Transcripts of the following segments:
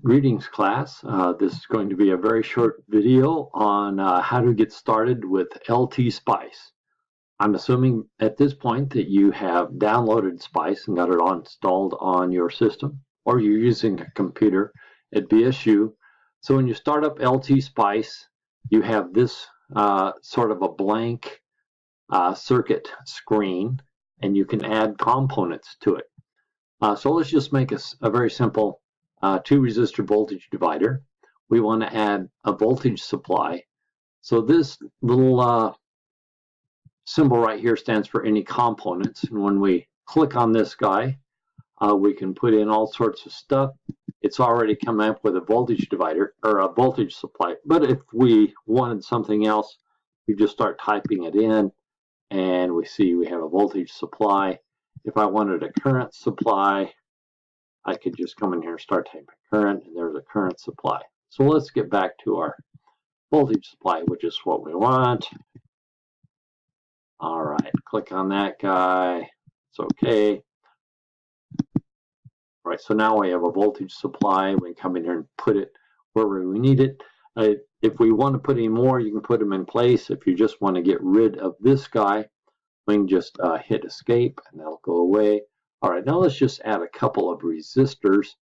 Greetings, class. This is going to be a very short video on how to get started with LTSpice. I'm assuming at this point that you have downloaded Spice and got it installed on your system, or you're using a computer at BSU. So when you start up LTSpice, you have this sort of a blank circuit screen, and you can add components to it. So let's just make a very simple 2 resistor voltage divider. We want to add a voltage supply. So this little symbol right here stands for any components. And when we click on this guy, we can put in all sorts of stuff. It's already come up with a voltage divider or a voltage supply. But if we wanted something else, you just start typing it in, and we see we have a voltage supply. If I wanted a current supply, I could just come in here and start typing current, and there's a current supply. So let's get back to our voltage supply, which is what we want. All right, click on that guy. It's okay. All right, so now we have a voltage supply. We can come in here and put it wherever we need it. If we want to put any more, you can put them in place. If you just want to get rid of this guy, we can just hit escape, and that'll go away. All right, now let's just add a couple of resistors.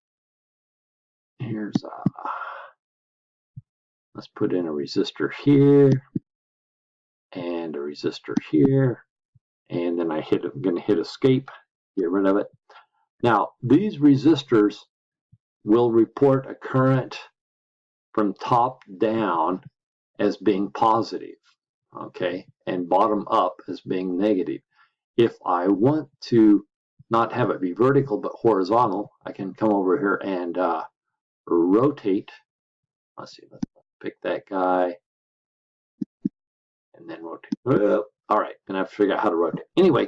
Let's put in a resistor here and a resistor here, and then I'm going to hit escape, get rid of it. Now these resistors will report a current from top down as being positive, okay, and bottom up as being negative. If I want to not have it be vertical but horizontal, I can come over here and rotate. Let's see, let's pick that guy and then rotate. All right, gonna have to figure out how to rotate. Anyway,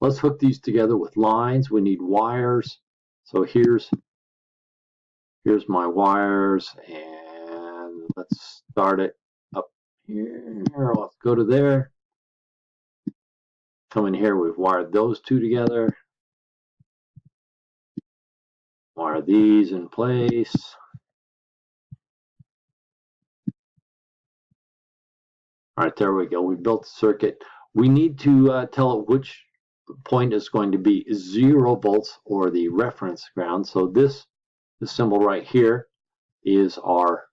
let's hook these together with lines. We need wires. So here's my wires, and let's start it up here. Let's go to there. Come in here, we've wired those two together. Wire these in place. All right, there we go. We built the circuit. We need to tell it which point is going to be 0 volts or the reference ground. So this symbol right here is our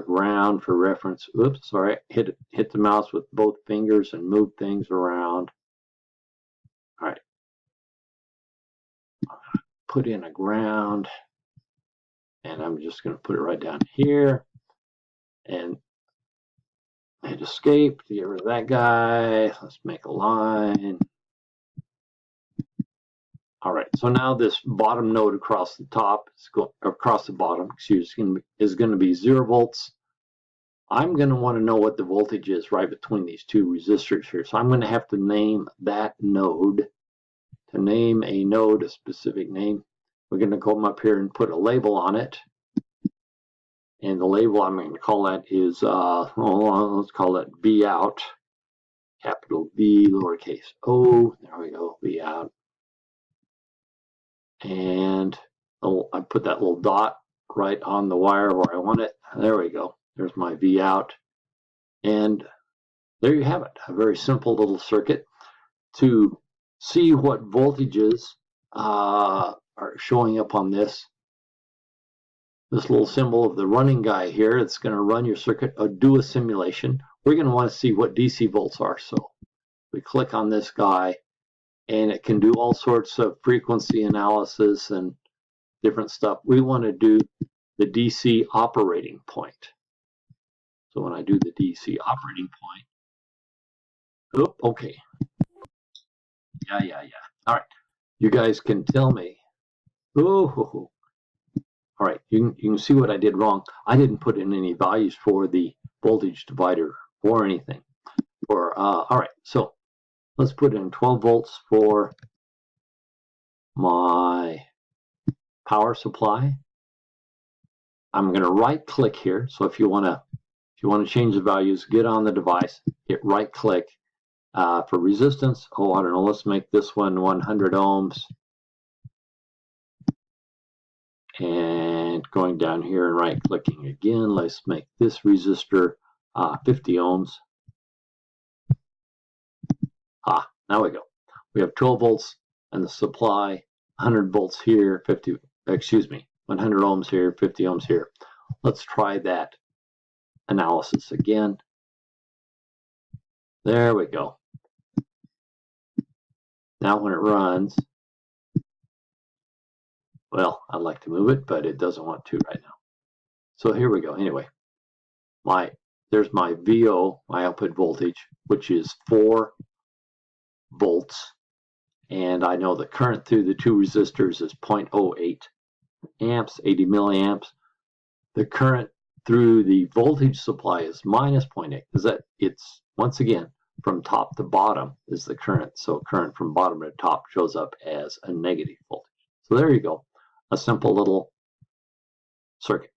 ground for reference. Oops, sorry. Hit the mouse with both fingers and move things around. All right. Put in a ground, and I'm just going to put it right down here and hit escape to get rid of that guy. Let's make a line. All right, so now this bottom node across the top, across the bottom, excuse me, is going to be 0 volts. I'm going to want to know what the voltage is right between these two resistors here. So I'm going to have to name that node. To name a node, a specific name, we're going to come up here and put a label on it. And the label I'm going to call that is, let's call it V out, capital V, lowercase o. There we go, V out. And I put that little dot right on the wire where I want it. There we go. There's my V out. And there you have it, a very simple little circuit. To see what voltages are showing up on this little symbol of the running guy here, it's going to run your circuit or do a simulation. We're going to want to see what DC volts are. So we click on this guy, and it can do all sorts of frequency analysis and different stuff. We want to do the DC operating point. So when I do the DC operating point, okay. Yeah. All right, you guys can tell me. All right, you can see what I did wrong. I didn't put in any values for the voltage divider or anything. All right, so let's put in 12 volts for my power supply. I'm going to right click here. So if you want to change the values, get on the device, hit right click. For resistance, I don't know, let's make this one 100 ohms. And going down here and right clicking again, let's make this resistor 50 ohms. Now we go. We have 12 volts and the supply, 100 volts here, 100 ohms here, 50 ohms here. Let's try that analysis again. There we go. Now when it runs, well, I'd like to move it, but it doesn't want to right now. So here we go. Anyway, there's my VO, my output voltage, which is 4 volts. And I know the current through the two resistors is 0.08 amps, 80 milliamps. The current through the voltage supply is minus 0.8, because it's, once again, from top to bottom is the current. So current from bottom to top shows up as a negative voltage. So there you go, a simple little circuit.